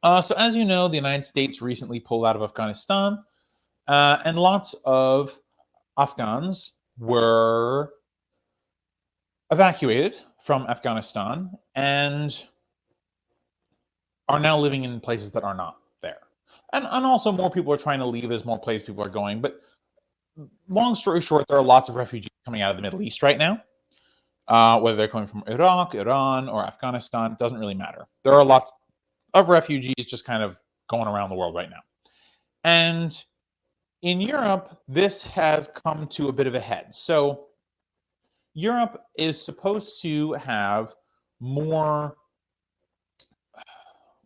So as you know, the United States recently pulled out of Afghanistan, and lots of Afghans were evacuated from Afghanistan and are now living in places that are not there. And also more people are trying to leave. There's more places people are going. But long story short, there are lots of refugees coming out of the Middle East right now. Whether they're coming from Iraq, Iran, or Afghanistan, it doesn't really matter. There are lots of refugees just kind of going around the world right now. And in Europe, this has come to a bit of a head. So Europe is supposed to have more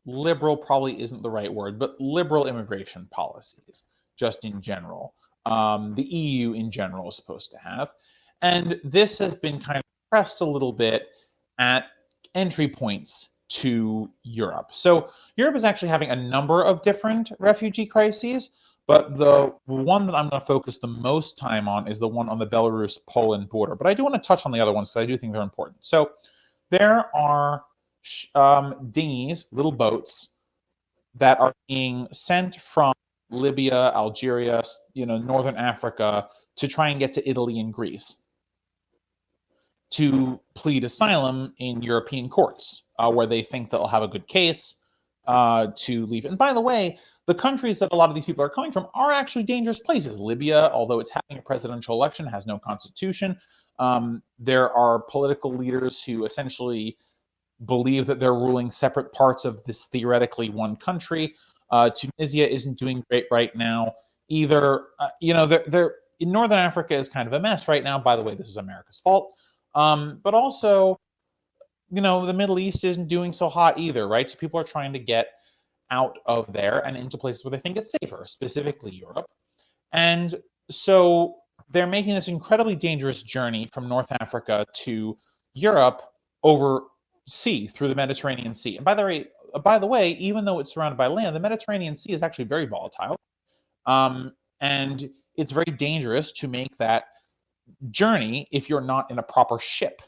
liberal, probably isn't the right word, but liberal immigration policies, just in general. The EU in general is supposed to have. And this has been kind of pressed a little bit at entry points to Europe. So Europe is actually having a number of different refugee crises, but the one that I'm going to focus the most time on is the one on the Belarus-Poland border. But I do want to touch on the other ones because I do think they're important. So there are dinghies, little boats that are being sent from Libya, Algeria, northern Africa to try and get to Italy and Greece to plead asylum in European courts, where they think they'll have a good case to leave. And by the way, the countries that a lot of these people are coming from are actually dangerous places. Libya, although it's having a presidential election, has no constitution. There are political leaders who essentially believe that they're ruling separate parts of this theoretically one country. Tunisia isn't doing great right now either. They're in Northern Africa is kind of a mess right now. By the way, this is America's fault. But also, the Middle East isn't doing so hot either, right? So people are trying to get out of there and into places where they think it's safer, specifically Europe. And so they're making this incredibly dangerous journey from North Africa to Europe over sea through the Mediterranean Sea. And by the way, even though it's surrounded by land, the Mediterranean Sea is actually very volatile. And it's very dangerous to make that journey if you're not in a proper ship.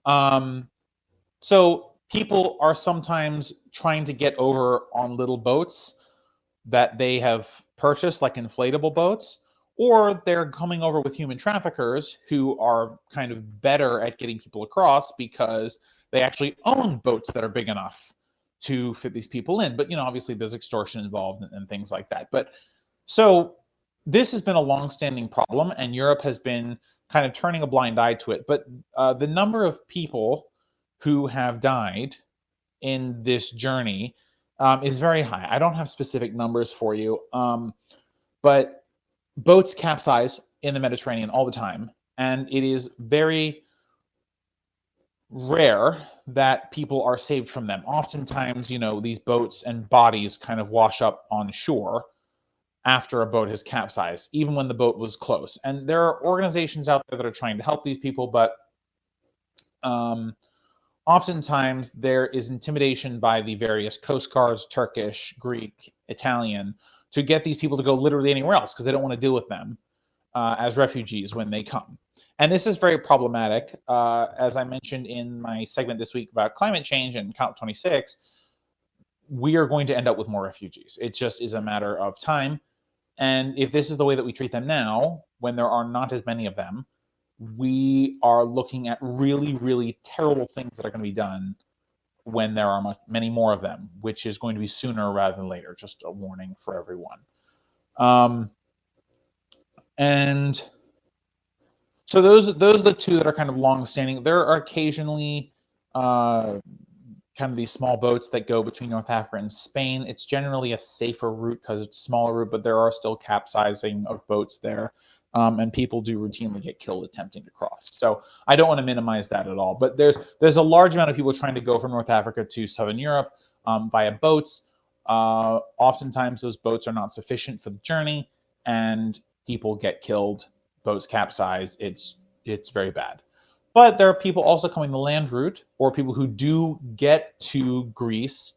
So people are sometimes trying to get over on little boats that they have purchased, like inflatable boats, or they're coming over with human traffickers who are kind of better at getting people across because they actually own boats that are big enough to fit these people in. But, obviously there's extortion involved and things like that. But so this has been a long-standing problem, and Europe has been kind of turning a blind eye to it. But the number of people who have died in this journey is very high. I don't have specific numbers for you, but boats capsize in the Mediterranean all the time, and it is very rare that people are saved from them. Oftentimes, these boats and bodies kind of wash up on shore after a boat has capsized, even when the boat was close. And there are organizations out there that are trying to help these people, but oftentimes there is intimidation by the various coast guards, Turkish, Greek, Italian, to get these people to go literally anywhere else because they don't want to deal with them as refugees when they come. And this is very problematic. As I mentioned in my segment this week about climate change and COP26, we are going to end up with more refugees. It just is a matter of time. And if this is the way that we treat them now, when there are not as many of them, we are looking at really, really terrible things that are going to be done when there are many more of them, which is going to be sooner rather than later. Just a warning for everyone. And so those are the two that are kind of long-standing. There are occasionally kind of these small boats that go between North Africa and Spain. It's generally a safer route because it's a smaller route, but there are still capsizing of boats there. And people do routinely get killed attempting to cross. So I don't want to minimize that at all. But there's a large amount of people trying to go from North Africa to Southern Europe via boats. Oftentimes those boats are not sufficient for the journey, and people get killed. Boats capsize. It's very bad. But there are people also coming the land route, or people who do get to Greece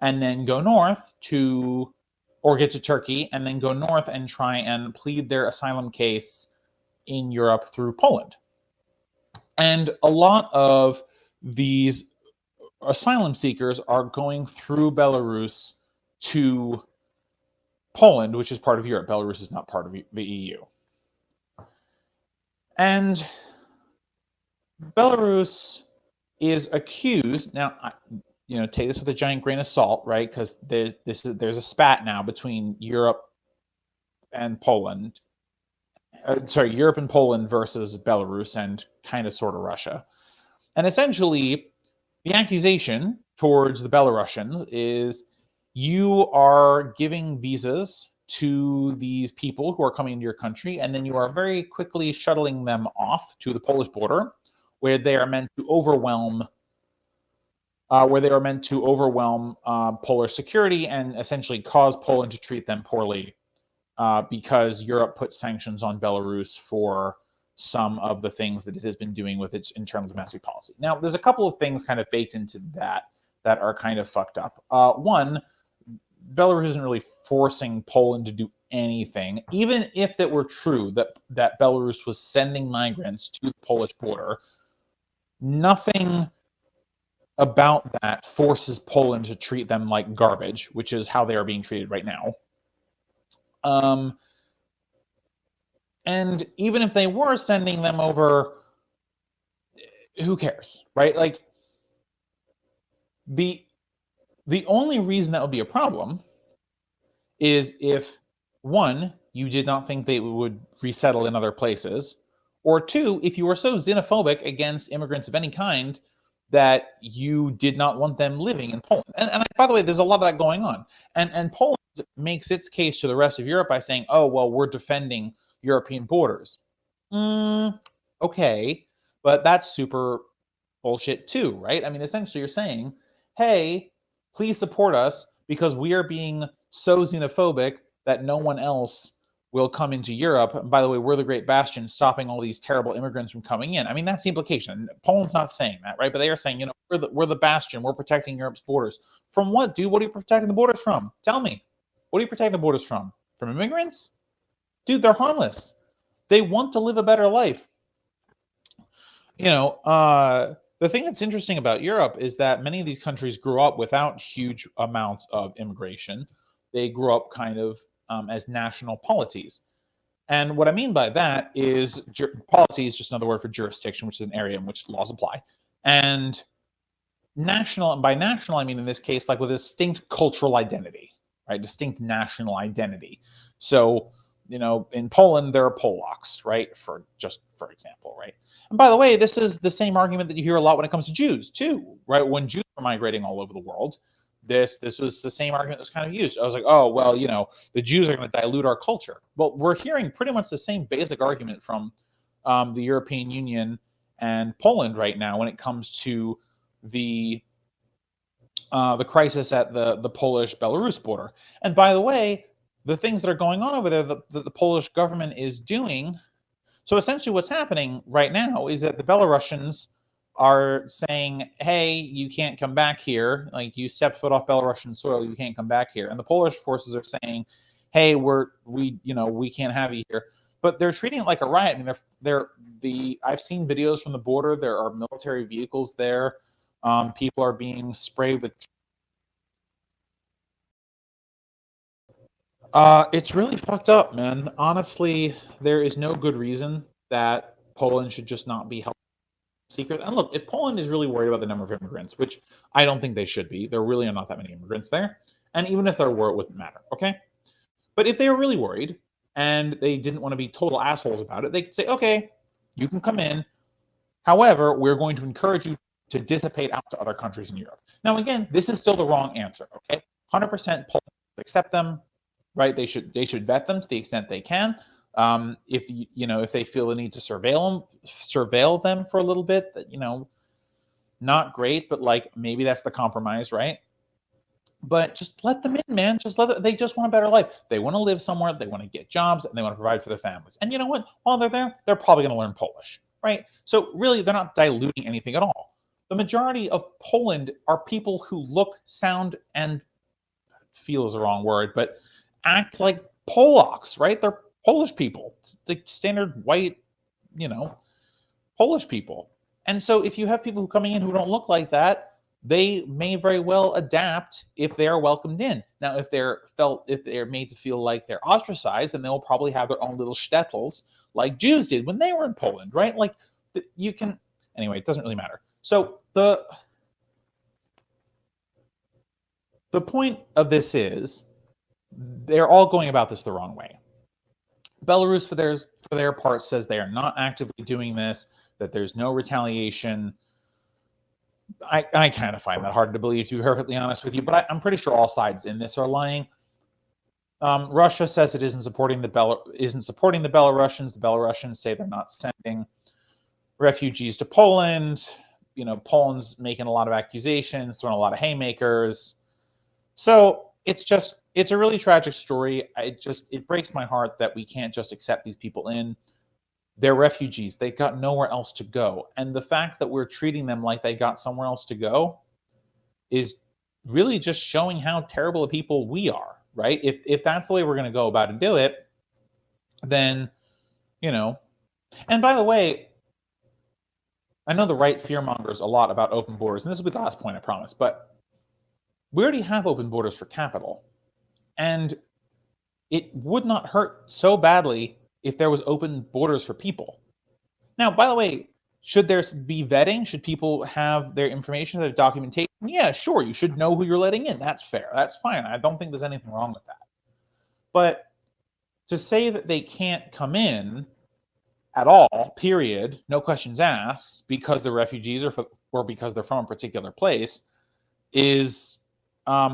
and then go north or get to Turkey and then go north and try and plead their asylum case in Europe through Poland. And a lot of these asylum seekers are going through Belarus to Poland, which is part of Europe. Belarus is not part of the EU. And Belarus is accused now. Take this with a giant grain of salt, right? Because there's a spat now between Europe and Poland. Europe and Poland versus Belarus and kind of sort of Russia. And essentially, the accusation towards the Belarusians is you are giving visas to these people who are coming into your country, and then you are very quickly shuttling them off to the Polish border, where they are meant to overwhelm Polish security and essentially cause Poland to treat them poorly, because Europe put sanctions on Belarus for some of the things that it has been doing with its internal domestic policy. Now, there's a couple of things kind of baked into that are kind of fucked up. One, Belarus isn't really forcing Poland to do anything, even if it were true that Belarus was sending migrants to the Polish border. Nothing about that forces Poland to treat them like garbage, which is how they are being treated right now. And even if they were sending them over, who cares, right? Like, the only reason that would be a problem is if, one, you did not think they would resettle in other places, or two, if you were so xenophobic against immigrants of any kind that you did not want them living in Poland. And by the way, there's a lot of that going on. And Poland makes its case to the rest of Europe by saying, oh, well, we're defending European borders. Okay, but that's super bullshit too, right? I mean, essentially you're saying, hey, please support us because we are being so xenophobic that no one else will come into Europe. And by the way, we're the great bastion stopping all these terrible immigrants from coming in. I mean, that's the implication. Poland's not saying that, right? But they are saying, we're the bastion. We're protecting Europe's borders. From what, dude? What are you protecting the borders from? Tell me. What are you protecting the borders from? From immigrants? Dude, they're harmless. They want to live a better life. The thing that's interesting about Europe is that many of these countries grew up without huge amounts of immigration. They grew up kind of as national polities. And what I mean by that is polity is just another word for jurisdiction, which is an area in which laws apply. And national, and by national, I mean in this case, like with a distinct cultural identity, right? Distinct national identity. So, in Poland, there are Polacks, right? For example, right? And by the way, this is the same argument that you hear a lot when it comes to Jews, too, right? When Jews were migrating all over the world, this was the same argument that was kind of used. I was like, oh, well, the Jews are going to dilute our culture. Well, we're hearing pretty much the same basic argument from the European Union and Poland right now when it comes to the crisis at the Polish-Belarus border. And by the way, the things that are going on over there that the Polish government is doing. So essentially what's happening right now is that the Belarusians are saying, hey, you can't come back here. Like, you step foot off Belarusian soil, you can't come back here. And the Polish forces are saying, hey, we can't have you here. But they're treating it like a riot. I mean, I've seen videos from the border. There are military vehicles there. People are being sprayed with. It's really fucked up, man. Honestly, there is no good reason that Poland should just not be held secret. And look, if Poland is really worried about the number of immigrants, which I don't think they should be, there really are not that many immigrants there. And even if there were, it wouldn't matter, okay? But if they were really worried and they didn't want to be total assholes about it, they could say, okay, you can come in. However, we're going to encourage you to dissipate out to other countries in Europe. Now, again, this is still the wrong answer, okay? 100% Poland accept them, right? They should vet them to the extent they can. If they feel the need to surveil them for a little bit, not great, but like maybe that's the compromise, right? But just let them in, man. They just want a better life. They want to live somewhere. They want to get jobs, and they want to provide for their families. And you know what? While they're there, they're probably going to learn Polish, right? So really, they're not diluting anything at all. The majority of Poland are people who look, sound, and feel is the wrong word, but act like Polacks, right? They're Polish people, the standard white, Polish people. And so if you have people who coming in who don't look like that, they may very well adapt if they are welcomed in. Now, if they're made to feel like they're ostracized, then they'll probably have their own little shtetls like Jews did when they were in Poland, right? Like you can anyway, it doesn't really matter. So the point of this is they're all going about this the wrong way. Belarus, for their part, says they are not actively doing this, that there's no retaliation. I kind of find that hard to believe, to be perfectly honest with you, but I'm pretty sure all sides in this are lying. Russia says it isn't supporting the Belarusians. The Belarusians say they're not sending refugees to Poland. You know, Poland's making a lot of accusations, throwing a lot of haymakers. So it's a really tragic story. It breaks my heart that we can't just accept these people in. They're refugees. They got nowhere else to go. And the fact that we're treating them like they got somewhere else to go is really just showing how terrible of people we are, right? If that's the way we're going to go about and do it, then, you know. And by the way, I know the right fearmongers a lot about open borders, and this will be the last point, I promise, but we already have open borders for capital. And it would not hurt so badly if there was open borders for people. Now, by the way, should there be vetting? Should people have their information, their documentation? Yeah, sure. You should know who you're letting in. That's fair. That's fine. I don't think there's anything wrong with that. But to say that they can't come in at all, period, no questions asked, because they're refugees or because they're from a particular place, is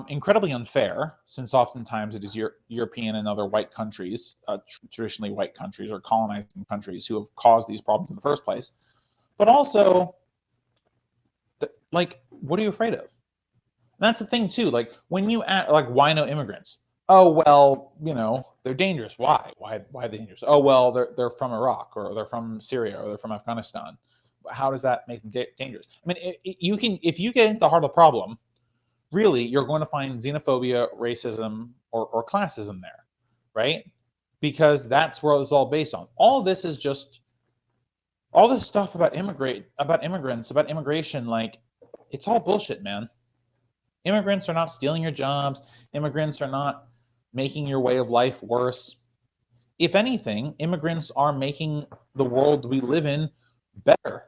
incredibly unfair, since oftentimes it is European and other white countries, traditionally white countries or colonizing countries, who have caused these problems in the first place. But also, like, what are you afraid of? And that's the thing too. Like, when you ask, like, why no immigrants? Oh well, you know, they're dangerous. Why? Why are they dangerous? Oh well, they're from Iraq, or they're from Syria, or they're from Afghanistan. How does that make them dangerous? I mean, you can, if you get into the heart of the problem, really, you're going to find xenophobia, racism, or classism there, right? Because that's where it's all based on. All this is just all this stuff about immigrants, about immigration. Like, it's all bullshit, man. Immigrants are not stealing your jobs. Immigrants are not making your way of life worse. If anything, immigrants are making the world we live in better.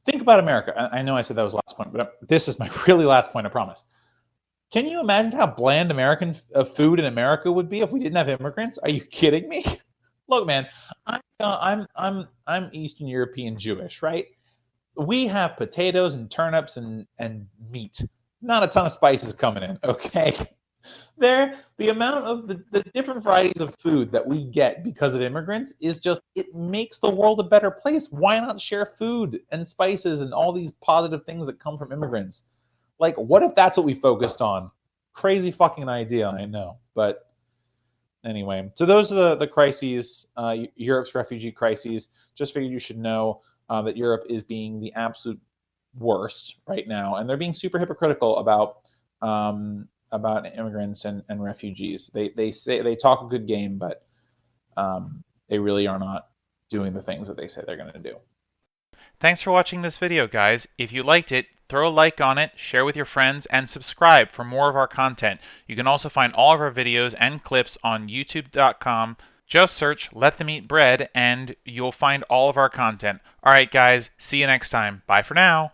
Think about America. I know I said that was the last point, but this is my really last point, I promise. Can you imagine how bland American food in America would be if we didn't have immigrants? Are you kidding me? Look, man, I'm Eastern European Jewish, right? We have potatoes and turnips and meat. Not a ton of spices coming in, okay? The amount of the different varieties of food that we get because of immigrants is just, it makes the world a better place. Why not share food and spices and all these positive things that come from immigrants? Like, what if that's what we focused on? Crazy fucking idea, I know. But anyway, so those are the crises, Europe's refugee crises. Just figured you should know that Europe is being the absolute worst right now, and they're being super hypocritical about immigrants and refugees. They say they talk a good game, but they really are not doing the things that they say they're going to do. Thanks for watching this video, guys. If you liked it, throw a like on it, share with your friends, and subscribe for more of our content. You can also find all of our videos and clips on youtube.com. Just search Let Them Eat Bread and you'll find all of our content. Alright guys, see you next time. Bye for now.